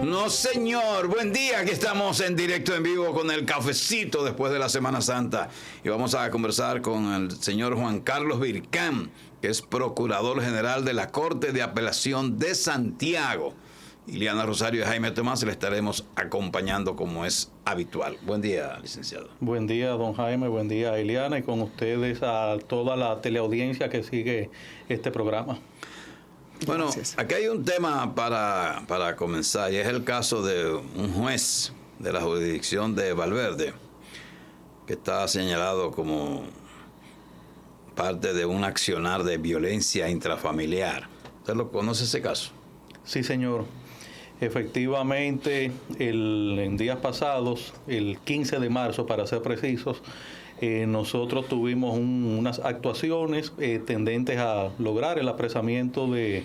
No, señor. Buen día. Aquí estamos en directo, en vivo, con el cafecito después de la Semana Santa. Y vamos a conversar con el señor Juan Carlos Vircán, que es Procurador General de la Corte de Apelación de Santiago. Iliana Rosario y Jaime Tomás le estaremos acompañando como es habitual. Buen día, licenciado. Buen día, don Jaime. Buen día, Iliana. Y con ustedes a toda la teleaudiencia que sigue este programa. Bueno, Gracias. aquí hay un tema para comenzar, y es el caso de un juez de la jurisdicción de Valverde, que está señalado como parte de un accionar de violencia intrafamiliar. ¿Usted lo conoce ese caso? Sí, señor. Efectivamente, en días pasados, el 15 de marzo, para ser precisos, nosotros tuvimos unas actuaciones tendentes a lograr el apresamiento de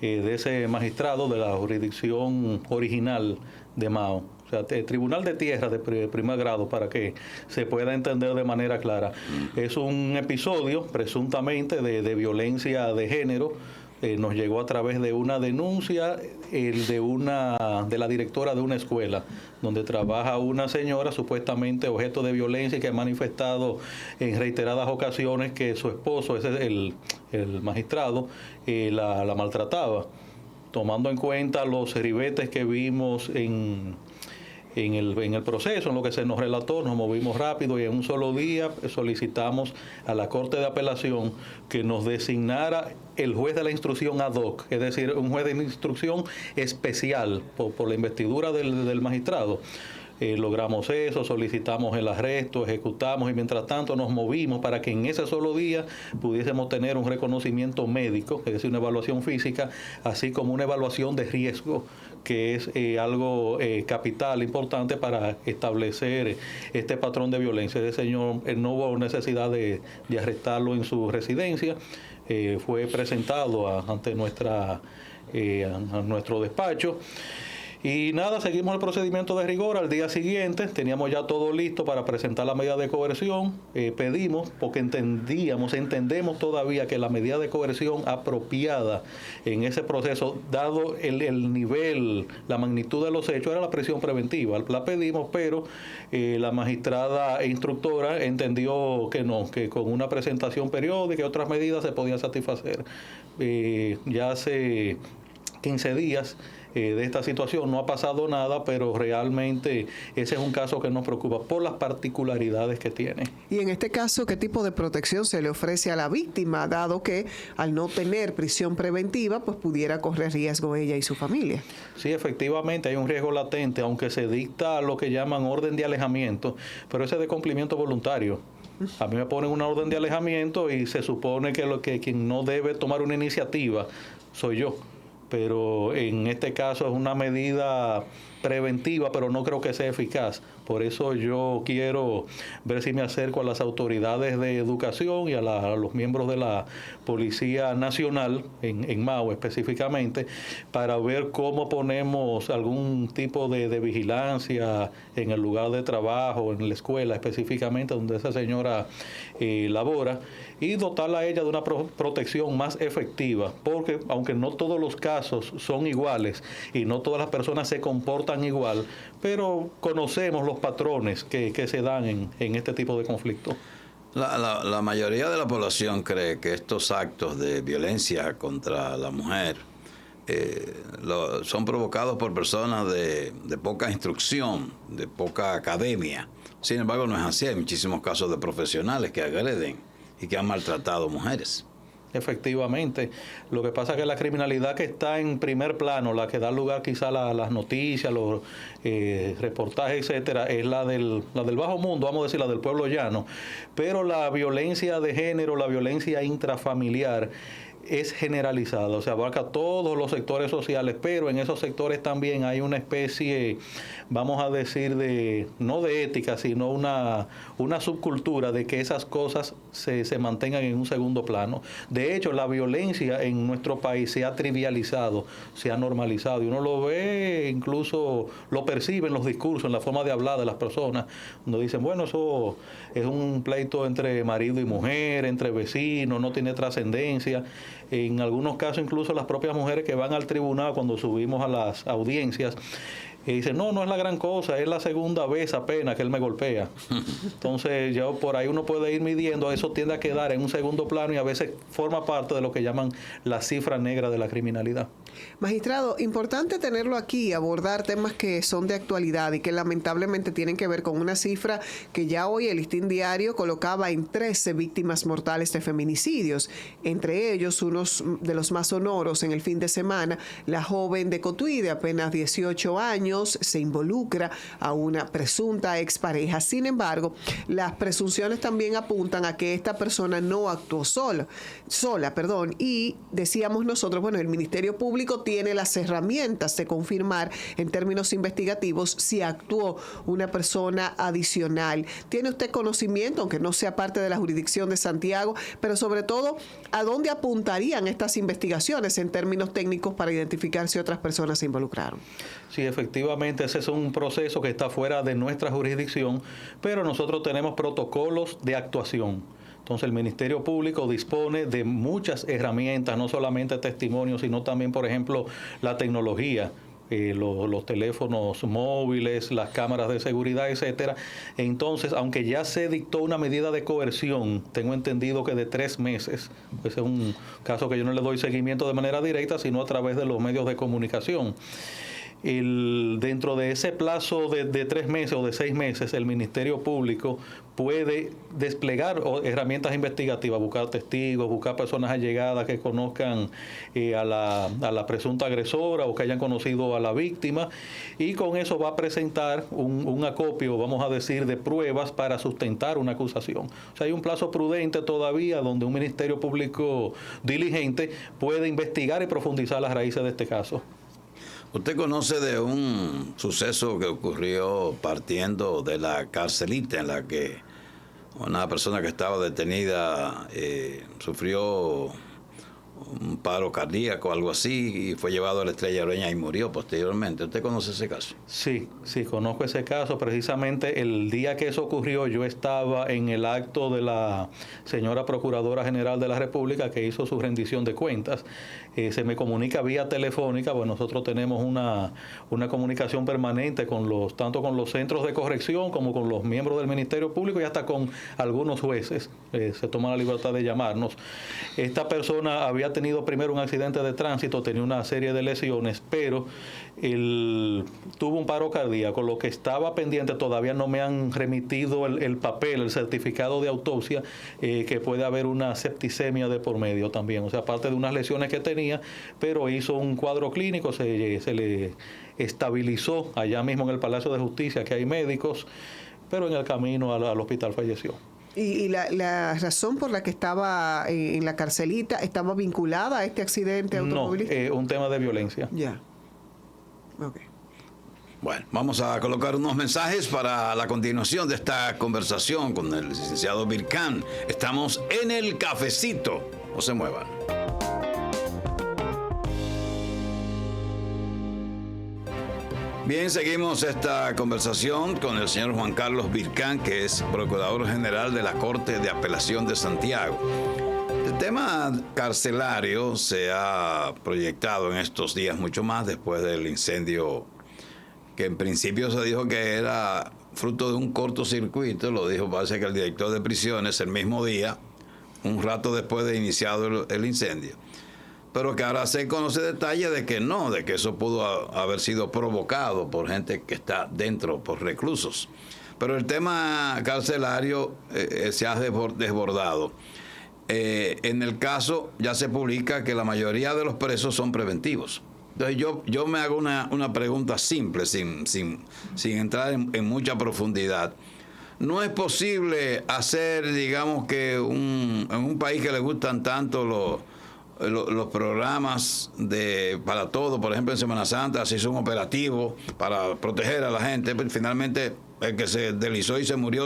ese magistrado de la jurisdicción original de Mao. O sea, Tribunal de Tierra de primer grado, para que se pueda entender de manera clara. Es un episodio, presuntamente, de violencia de género. Nos llegó a través de una denuncia de la directora de una escuela donde trabaja una señora supuestamente objeto de violencia y que ha manifestado en reiteradas ocasiones que su esposo, ese es el magistrado, la maltrataba. Tomando en cuenta los ribetes que vimos en el proceso, en lo que se nos relató, nos movimos rápido y en un solo día solicitamos a la Corte de Apelación que nos designara el juez de la instrucción ad hoc, es decir, un juez de instrucción especial por la investidura del magistrado. Logramos eso, solicitamos el arresto, ejecutamos y mientras tanto nos movimos para que en ese solo día pudiésemos tener un reconocimiento médico, es decir, una evaluación física, así como una evaluación de riesgo, que es algo capital, importante para establecer este patrón de violencia. Ese señor no hubo necesidad de arrestarlo en su residencia, fue presentado ante nuestro despacho. Y nada, seguimos el procedimiento de rigor. Al día siguiente teníamos ya todo listo para presentar la medida de coerción. Pedimos, porque entendemos todavía que la medida de coerción apropiada en ese proceso, dado el nivel, la magnitud de los hechos, era la prisión preventiva. La pedimos, pero la magistrada e instructora entendió que no, que con una presentación periódica y otras medidas se podía satisfacer. Ya hace 15 días de esta situación no ha pasado nada, pero realmente ese es un caso que nos preocupa por las particularidades que tiene. Y en este caso, ¿qué tipo de protección se le ofrece a la víctima, dado que al no tener prisión preventiva, pues pudiera correr riesgo ella y su familia? Sí, efectivamente hay un riesgo latente, aunque se dicta lo que llaman orden de alejamiento, pero ese es de cumplimiento voluntario. A mí me ponen una orden de alejamiento y se supone que quien no debe tomar una iniciativa soy yo. Pero en este caso es una medida preventiva, pero no creo que sea eficaz. Por eso yo quiero ver si me acerco a las autoridades de educación y a los miembros de la Policía Nacional, en Mao específicamente, para ver cómo ponemos algún tipo de vigilancia en el lugar de trabajo, en la escuela específicamente, donde esa señora labora, y dotarla a ella de una protección más efectiva, porque aunque no todos los casos son iguales y no todas las personas se comportan igual, pero conocemos los patrones que se dan en este tipo de conflictos. La mayoría de la población cree que estos actos de violencia contra la mujer son provocados por personas de poca instrucción, de poca academia. Sin embargo, no es así. Hay muchísimos casos de profesionales que agreden y que han maltratado mujeres. Efectivamente. Lo que pasa es que la criminalidad que está en primer plano, la que da lugar quizá a las noticias, los reportajes, etcétera, es la del bajo mundo, vamos a decir, la del pueblo llano. Pero la violencia de género, la violencia intrafamiliar, es generalizada, o sea, abarca todos los sectores sociales, pero en esos sectores también hay una especie, vamos a decir, no de ética, sino una subcultura de que esas cosas se mantengan en un segundo plano. De hecho, la violencia en nuestro país se ha trivializado, se ha normalizado, y uno lo ve, incluso lo percibe en los discursos, en la forma de hablar de las personas, cuando dicen, bueno, eso es un pleito entre marido y mujer, entre vecinos, no tiene trascendencia. En algunos casos, incluso las propias mujeres que van al tribunal cuando subimos a las audiencias, dicen, no es la gran cosa, es la segunda vez apenas que él me golpea. Entonces, ya por ahí uno puede ir midiendo, eso tiende a quedar en un segundo plano y a veces forma parte de lo que llaman la cifra negra de la criminalidad. Magistrado, importante tenerlo aquí, abordar temas que son de actualidad y que lamentablemente tienen que ver con una cifra que ya hoy el Listín Diario colocaba en 13 víctimas mortales de feminicidios. Entre ellos, unos de los más sonoros en el fin de semana, la joven de Cotuí, de apenas 18 años, se involucra a una presunta expareja. Sin embargo, las presunciones también apuntan a que esta persona no actuó sola, y decíamos nosotros, bueno, el Ministerio Público tiene las herramientas de confirmar en términos investigativos si actuó una persona adicional. ¿Tiene usted conocimiento, aunque no sea parte de la jurisdicción de Santiago, pero sobre todo, a dónde apuntarían estas investigaciones en términos técnicos para identificar si otras personas se involucraron? Sí, efectivamente, ese es un proceso que está fuera de nuestra jurisdicción, pero nosotros tenemos protocolos de actuación. Entonces el Ministerio Público dispone de muchas herramientas, no solamente testimonios, sino también, por ejemplo, la tecnología, los teléfonos móviles, las cámaras de seguridad, etcétera. Entonces, aunque ya se dictó una medida de coerción, tengo entendido que de 3 meses, pues es un caso que yo no le doy seguimiento de manera directa, sino a través de los medios de comunicación. Dentro de ese plazo de 3 meses o de 6 meses, el Ministerio Público puede desplegar herramientas investigativas, buscar testigos, buscar personas allegadas que conozcan a la presunta agresora o que hayan conocido a la víctima, y con eso va a presentar un acopio, vamos a decir, de pruebas para sustentar una acusación. O sea, hay un plazo prudente todavía donde un Ministerio Público diligente puede investigar y profundizar las raíces de este caso. ¿Usted conoce de un suceso que ocurrió partiendo de la carcelita en la que una persona que estaba detenida sufrió un paro cardíaco o algo así y fue llevado a la Estrella Ureña y murió posteriormente? ¿Usted conoce ese caso? Sí, conozco ese caso. Precisamente el día que eso ocurrió, yo estaba en el acto de la señora Procuradora General de la República que hizo su rendición de cuentas. Se me comunica vía telefónica, pues nosotros tenemos una comunicación permanente tanto con los centros de corrección como con los miembros del Ministerio Público y hasta con algunos jueces. Se toma la libertad de llamarnos. Esta persona había tenido primero un accidente de tránsito, tenía una serie de lesiones, pero tuvo un paro cardíaco. Lo que estaba pendiente, todavía no me han remitido el papel, el certificado de autopsia, que puede haber una septicemia de por medio también. O sea, aparte de unas lesiones que tenía, pero hizo un cuadro clínico, se le estabilizó allá mismo en el Palacio de Justicia, que hay médicos, pero en el camino al hospital falleció. ¿Y la razón por la que estaba en la carcelita estaba vinculada a este accidente automovilístico? No, un tema de violencia. Ya. Ok. Bueno, vamos a colocar unos mensajes para la continuación de esta conversación con el licenciado Vircán. Estamos en el cafecito. No se muevan. Bien, seguimos esta conversación con el señor Juan Carlos Vircán, que es Procurador General de la Corte de Apelación de Santiago. El tema carcelario se ha proyectado en estos días mucho más después del incendio que en principio se dijo que era fruto de un cortocircuito. Lo dijo, parece que el director de prisiones el mismo día, un rato después de iniciado el incendio. Pero que ahora se conoce detalle de que no, de que eso pudo haber sido provocado por gente que está dentro, por reclusos. Pero el tema carcelario se ha desbordado. En el caso ya se publica que la mayoría de los presos son preventivos. Entonces yo me hago una pregunta simple, sin entrar en mucha profundidad. No es posible hacer, digamos que en un país que le gustan tanto los programas para todo, por ejemplo en Semana Santa se hizo un operativo para proteger a la gente, pero finalmente el que se deslizó y se murió.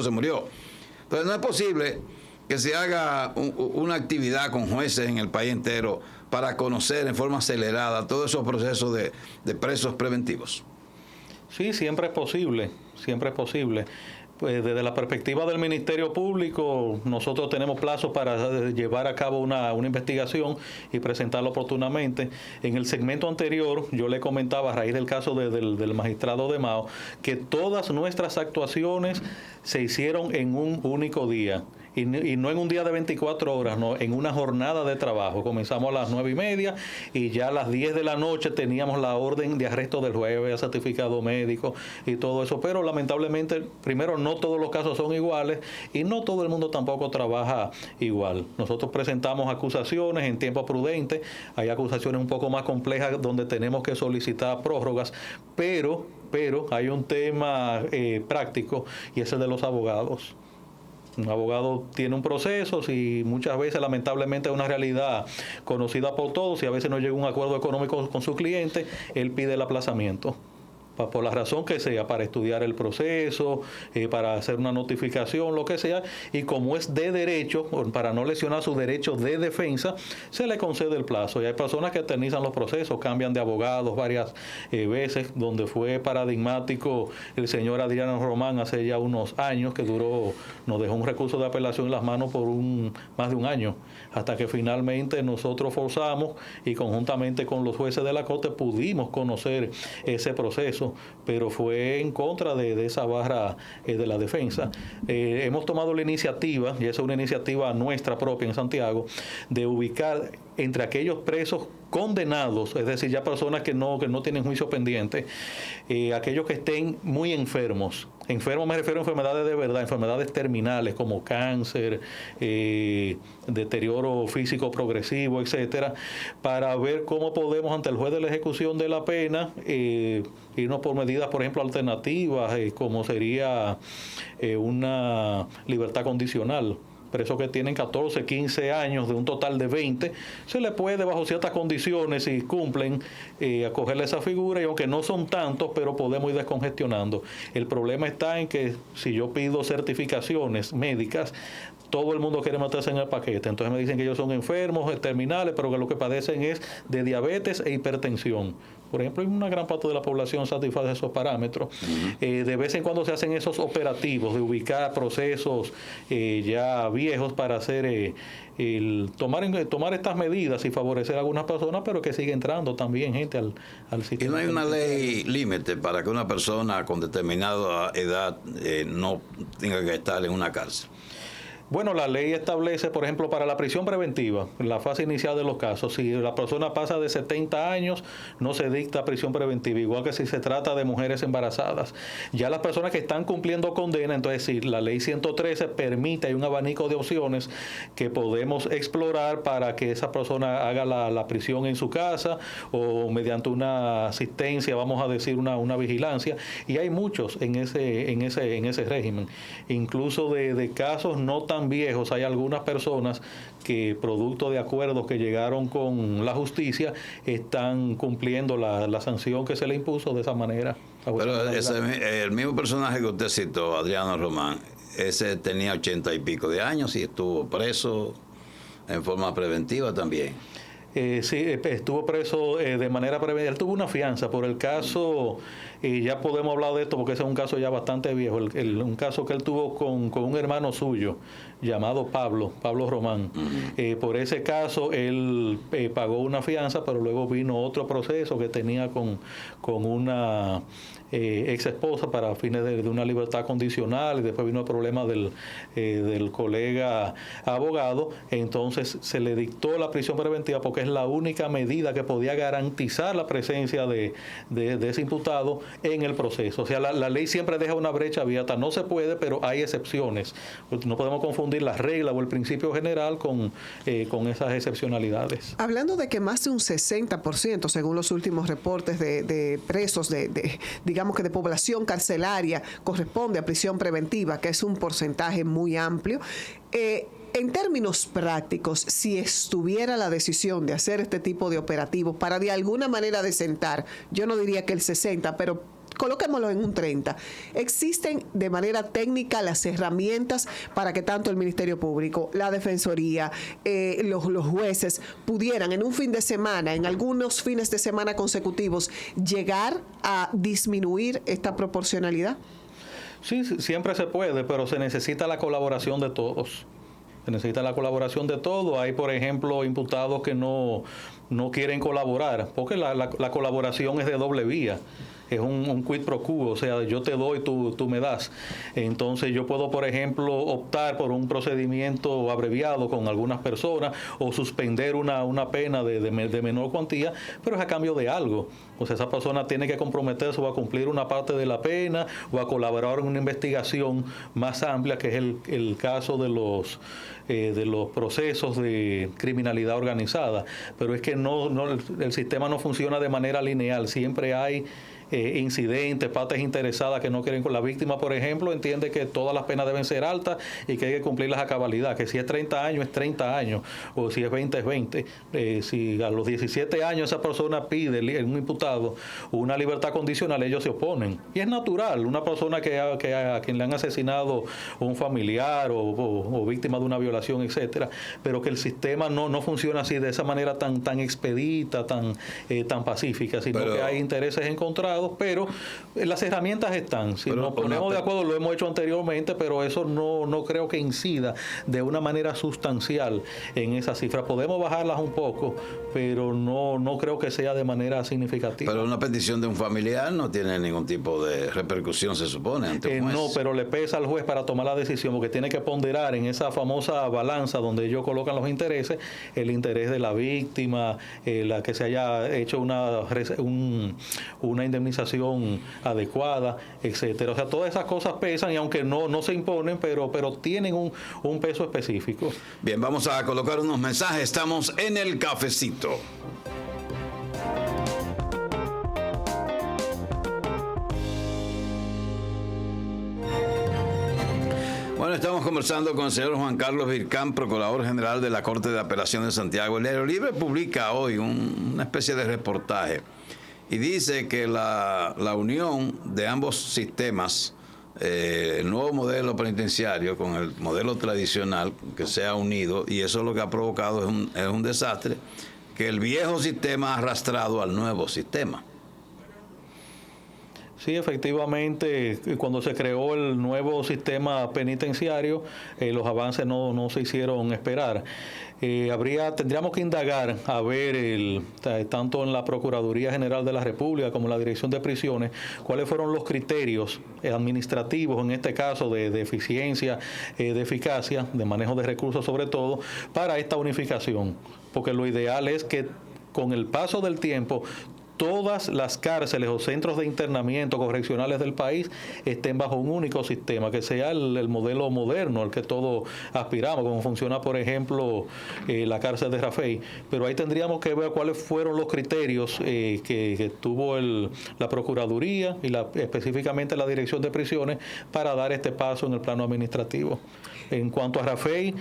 Entonces no es posible que se haga una actividad con jueces en el país entero para conocer en forma acelerada todos esos procesos de presos preventivos. Sí, siempre es posible. Pues desde la perspectiva del Ministerio Público, nosotros tenemos plazos para llevar a cabo una investigación y presentarlo oportunamente. En el segmento anterior, yo le comentaba, a raíz del caso del magistrado de Mao, que todas nuestras actuaciones se hicieron en un único día. Y no en un día de 24 horas, no, en una jornada de trabajo. Comenzamos a las 9:30 y ya a las 10 de la noche teníamos la orden de arresto del juez, el certificado médico y todo eso. Pero lamentablemente, primero, no todos los casos son iguales y no todo el mundo tampoco trabaja igual. Nosotros presentamos acusaciones en tiempo prudente. Hay acusaciones un poco más complejas donde tenemos que solicitar prórrogas, pero hay un tema práctico y es el de los abogados. Un abogado tiene un proceso, y muchas veces lamentablemente es una realidad conocida por todos, y a veces no llega a un acuerdo económico con su cliente, él pide el aplazamiento. Por la razón que sea, para estudiar el proceso, para hacer una notificación, lo que sea, y como es de derecho, para no lesionar su derecho de defensa, se le concede el plazo. Y hay personas que eternizan los procesos, cambian de abogados varias veces, donde fue paradigmático el señor Adriano Román hace ya unos años, que nos dejó un recurso de apelación en las manos por más de un año, hasta que finalmente nosotros forzamos y conjuntamente con los jueces de la Corte pudimos conocer ese proceso, pero fue en contra de esa barra de la defensa. Hemos tomado la iniciativa, y esa es una iniciativa nuestra propia en Santiago, de ubicar entre aquellos presos condenados, es decir, ya personas que no tienen juicio pendiente, aquellos que estén muy enfermos. Enfermos me refiero a enfermedades de verdad, enfermedades terminales como cáncer, deterioro físico progresivo, etcétera, para ver cómo podemos ante el juez de la ejecución de la pena irnos por medidas, por ejemplo, alternativas, como sería una libertad condicional. Presos que tienen 14, 15 años de un total de 20, se le puede, bajo ciertas condiciones, si cumplen, acogerle esa figura, y aunque no son tantos, pero podemos ir descongestionando. El problema está en que si yo pido certificaciones médicas, todo el mundo quiere meterse en el paquete. Entonces me dicen que ellos son enfermos, terminales, pero que lo que padecen es de diabetes e hipertensión. Por ejemplo, una gran parte de la población satisface esos parámetros. De vez en cuando se hacen esos operativos de ubicar procesos ya viejos para hacer tomar estas medidas y favorecer a algunas personas, pero que sigue entrando también gente al sistema. ¿Y no hay una ley límite para que una persona con determinada edad no tenga que estar en una cárcel? Bueno, la ley establece, por ejemplo, para la prisión preventiva, en la fase inicial de los casos, si la persona pasa de 70 años, no se dicta prisión preventiva, igual que si se trata de mujeres embarazadas. Ya las personas que están cumpliendo condena, entonces sí, la ley 113 permite, hay un abanico de opciones que podemos explorar para que esa persona haga la prisión en su casa o mediante una asistencia, vamos a decir, una vigilancia, y hay muchos en ese régimen. Incluso de casos no tan viejos, hay algunas personas que, producto de acuerdos que llegaron con la justicia, están cumpliendo la sanción que se le impuso de esa manera. Pero el mismo personaje que usted citó, Adriano Román, ese tenía 80 y pico de años y estuvo preso en forma preventiva también. Sí, estuvo preso de manera preventiva. Él tuvo una fianza por el caso, y ya podemos hablar de esto porque ese es un caso ya bastante viejo, un caso que él tuvo con un hermano suyo llamado Pablo Román. Por ese caso él pagó una fianza, pero luego vino otro proceso que tenía con una ex esposa para fines de una libertad condicional, y después vino el problema del colega abogado. Entonces se le dictó la prisión preventiva porque es la única medida que podía garantizar la presencia de ese imputado en el proceso. O sea, la ley siempre deja una brecha abierta. No se puede, pero hay excepciones. No podemos confundir la regla o el principio general con esas excepcionalidades. Hablando de que más de un 60%, según los últimos reportes de presos, digamos que de población carcelaria, corresponde a prisión preventiva, que es un porcentaje muy amplio. En términos prácticos, si estuviera la decisión de hacer este tipo de operativos para de alguna manera desentar, yo no diría que el 60, pero coloquémoslo en un 30. ¿Existen de manera técnica las herramientas para que tanto el Ministerio Público, la Defensoría, los jueces pudieran en un fin de semana, en algunos fines de semana consecutivos, llegar a disminuir esta proporcionalidad? Sí, siempre se puede, pero se necesita la colaboración de todos. Se necesita la colaboración de todos. Hay, por ejemplo, imputados que no quieren colaborar, porque la colaboración es de doble vía. Es un quid pro quo, o sea, yo te doy, tú me das. Entonces yo puedo, por ejemplo, optar por un procedimiento abreviado con algunas personas o suspender una pena de menor cuantía, pero es a cambio de algo. O sea, esa persona tiene que comprometerse o a cumplir una parte de la pena o a colaborar en una investigación más amplia, que es el caso de los procesos de criminalidad organizada. Pero es que el sistema no funciona de manera lineal, siempre hay incidentes, partes interesadas que no quieren con la víctima, por ejemplo, entiende que todas las penas deben ser altas y que hay que cumplirlas a cabalidad, que si es 30 años es 30 años, o si es 20 es 20. Si a los 17 años esa persona pide, un imputado, una libertad condicional, ellos se oponen. Y es natural, una persona a quien le han asesinado un familiar o víctima de una violación, etcétera, pero que el sistema no funciona así, de esa manera tan expedita, tan pacífica, sino que hay intereses encontrados, pero las herramientas están. Si nos ponemos de acuerdo, lo hemos hecho anteriormente, pero eso no creo que incida de una manera sustancial en esa cifra. Podemos bajarlas un poco, pero no creo que sea de manera significativa. Pero una petición de un familiar no tiene ningún tipo de repercusión, se supone, ante un juez. No, pero le pesa al juez para tomar la decisión, porque tiene que ponderar en esa famosa balanza donde ellos colocan los intereses, el interés de la víctima, la que se haya hecho una indemnización adecuada, etcétera. O sea, todas esas cosas pesan y aunque no se imponen, pero tienen un peso específico. Bien, vamos a colocar unos mensajes. Estamos en el cafecito. Bueno, estamos conversando con el señor Juan Carlos Vircán, Procurador General de la Corte de Apelaciones de Santiago. El Diario Libre publica hoy una especie de reportaje y dice que la unión de ambos sistemas, el nuevo modelo penitenciario con el modelo tradicional, que se ha unido, y eso lo que ha provocado es un desastre, que el viejo sistema ha arrastrado al nuevo sistema. Sí, efectivamente, cuando se creó el nuevo sistema penitenciario, los avances no se hicieron esperar. Tendríamos que indagar a ver, tanto en la Procuraduría General de la República como en la Dirección de Prisiones, cuáles fueron los criterios administrativos, en este caso de eficiencia, de eficacia, de manejo de recursos sobre todo, para esta unificación. Porque lo ideal es que con el paso del tiempo todas las cárceles o centros de internamiento correccionales del país estén bajo un único sistema, que sea el modelo moderno al que todos aspiramos, como funciona, por ejemplo, la cárcel de Rafey. Pero ahí tendríamos que ver cuáles fueron los criterios que tuvo la Procuraduría y específicamente la Dirección de Prisiones para dar este paso en el plano administrativo. En cuanto a Rafey,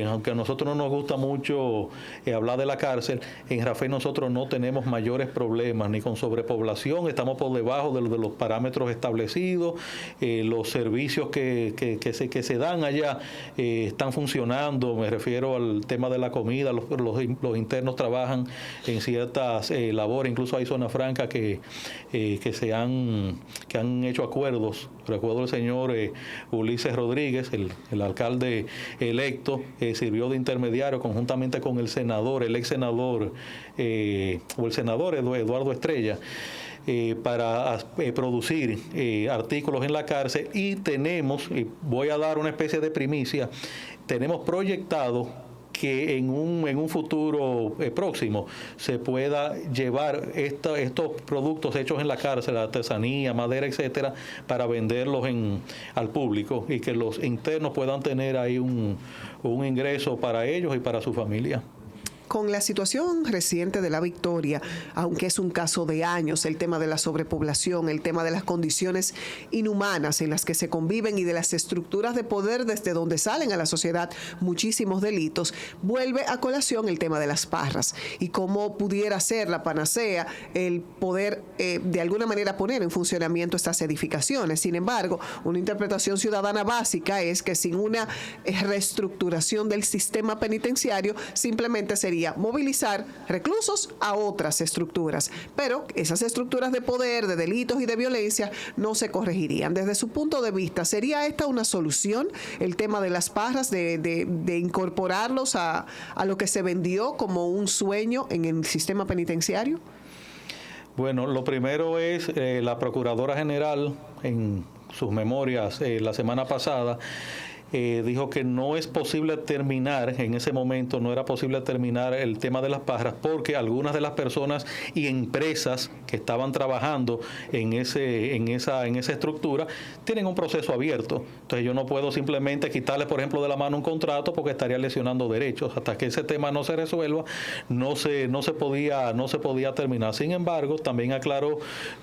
aunque a nosotros no nos gusta mucho hablar de la cárcel, en Rafey nosotros no tenemos mayores problemas ni con sobrepoblación, estamos por debajo de los parámetros establecidos, los servicios que se dan allá están funcionando, me refiero al tema de la comida, los internos trabajan en ciertas labores, incluso hay zonas francas que han hecho acuerdos. Recuerdo el señor Ulises Rodríguez, el alcalde electo, sirvió de intermediario conjuntamente con el senador, el ex senador, o el senador Eduardo Estrella, para producir artículos en la cárcel, y voy a dar una especie de primicia, tenemos proyectado que en un futuro próximo se pueda llevar estos productos hechos en la cárcel, artesanía, madera, etcétera, para venderlos al público y que los internos puedan tener ahí un ingreso para ellos y para su familia. con la situación reciente de La Victoria, aunque es un caso de años, el tema de la sobrepoblación, el tema de las condiciones inhumanas en las que se conviven y de las estructuras de poder desde donde salen a la sociedad muchísimos delitos, vuelve a colación el tema de las parras y cómo pudiera ser la panacea el poder de alguna manera poner en funcionamiento estas edificaciones. Sin embargo, una interpretación ciudadana básica es que sin una reestructuración del sistema penitenciario simplemente sería movilizar reclusos a otras estructuras, pero esas estructuras de poder, de delitos y de violencia no se corregirían. Desde su punto de vista, ¿sería esta una solución, el tema de las parras, de incorporarlos a lo que se vendió como un sueño en el sistema penitenciario? Bueno, lo primero es la Procuradora General en sus memorias la semana pasada dijo que no es posible terminar, en ese momento no era posible terminar el tema de las parras porque algunas de las personas y empresas que estaban trabajando en esa estructura tienen un proceso abierto. Entonces yo no puedo simplemente quitarles, por ejemplo, de la mano un contrato porque estaría lesionando derechos. Hasta que ese tema no se resuelva, no se podía terminar. Sin embargo, también aclaró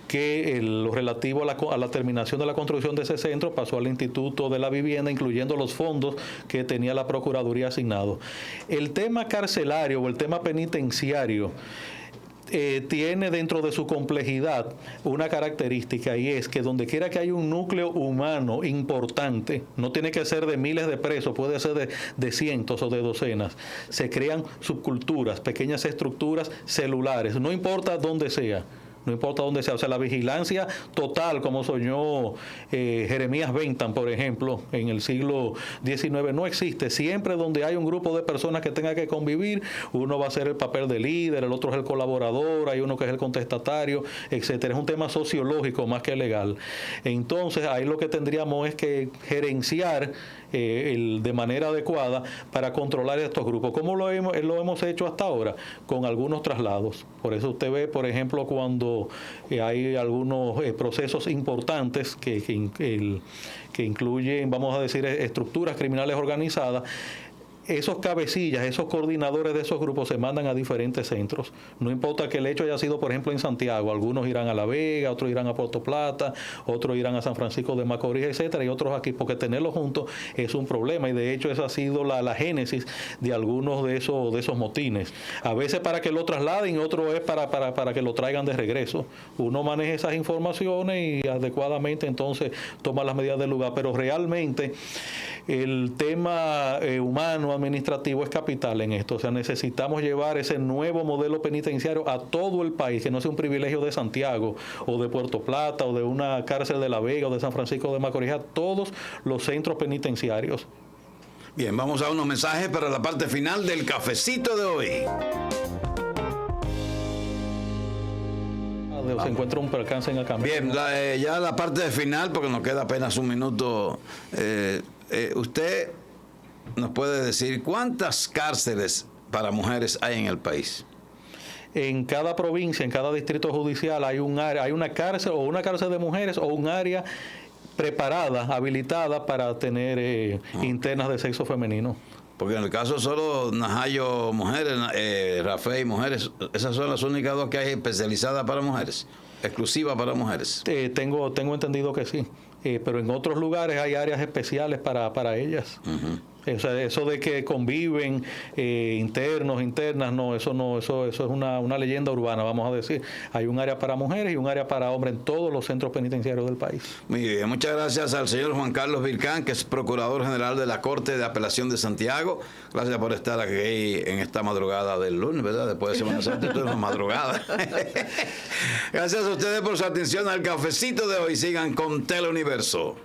que lo relativo a la terminación de la construcción de ese centro pasó al Instituto de la Vivienda, incluyendo los fondos que tenía la Procuraduría asignados. El tema carcelario o el tema penitenciario tiene dentro de su complejidad una característica, y es que donde quiera que haya un núcleo humano importante, no tiene que ser de miles de presos, puede ser de cientos o de docenas, se crean subculturas, pequeñas estructuras celulares, no importa dónde sea. No importa dónde sea, o sea, la vigilancia total, como soñó Jeremías Bentham, por ejemplo, en el siglo XIX, no existe. Siempre donde hay un grupo de personas que tenga que convivir, uno va a hacer el papel de líder, el otro es el colaborador, hay uno que es el contestatario, etcétera. Es un tema sociológico más que legal. Entonces, ahí lo que tendríamos es que gerenciar de manera adecuada para controlar estos grupos. ¿Cómo lo hemos hecho hasta ahora? Con algunos traslados. Por eso usted ve, por ejemplo, cuando hay algunos procesos importantes que incluyen, vamos a decir, estructuras criminales organizadas, esos cabecillas, esos coordinadores de esos grupos se mandan a diferentes centros. No importa que el hecho haya sido, por ejemplo, en Santiago. Algunos irán a La Vega, otros irán a Puerto Plata, otros irán a San Francisco de Macorís, etcétera, y otros aquí, porque tenerlos juntos es un problema. Y de hecho esa ha sido la génesis de algunos de esos motines. A veces para que lo trasladen y otro es para que lo traigan de regreso. Uno maneja esas informaciones y adecuadamente entonces toma las medidas del lugar. Pero realmente el tema humano, administrativo es capital en esto. O sea, necesitamos llevar ese nuevo modelo penitenciario a todo el país, que no sea un privilegio de Santiago o de Puerto Plata o de una cárcel de La Vega o de San Francisco de Macorís, a todos los centros penitenciarios. Bien, vamos a unos mensajes para la parte final del cafecito de hoy. Se encuentra un percance en el camino. Bien, ya la parte final, porque nos queda apenas un minuto. Usted nos puede decir cuántas cárceles para mujeres hay en el país. En cada provincia, en cada distrito judicial hay un área, hay una cárcel o una cárcel de mujeres o un área preparada, habilitada para tener internas de sexo femenino. Porque en el caso solo Najayo mujeres, Rafael mujeres, esas son las únicas dos que hay especializadas para mujeres, exclusivas para mujeres. Tengo entendido que sí. Pero en otros lugares hay áreas especiales para ellas. Uh-huh. O sea, eso de que conviven internos, internas, no, eso es una leyenda urbana, vamos a decir. Hay un área para mujeres y un área para hombres en todos los centros penitenciarios del país. Muy bien, muchas gracias al señor Juan Carlos Vircán, que es Procurador General de la Corte de Apelación de Santiago. Gracias por estar aquí en esta madrugada del lunes, ¿verdad? Después de Semana Santa, esto es una madrugada. Gracias a ustedes por su atención al cafecito de hoy. Sigan con Teleuniverso.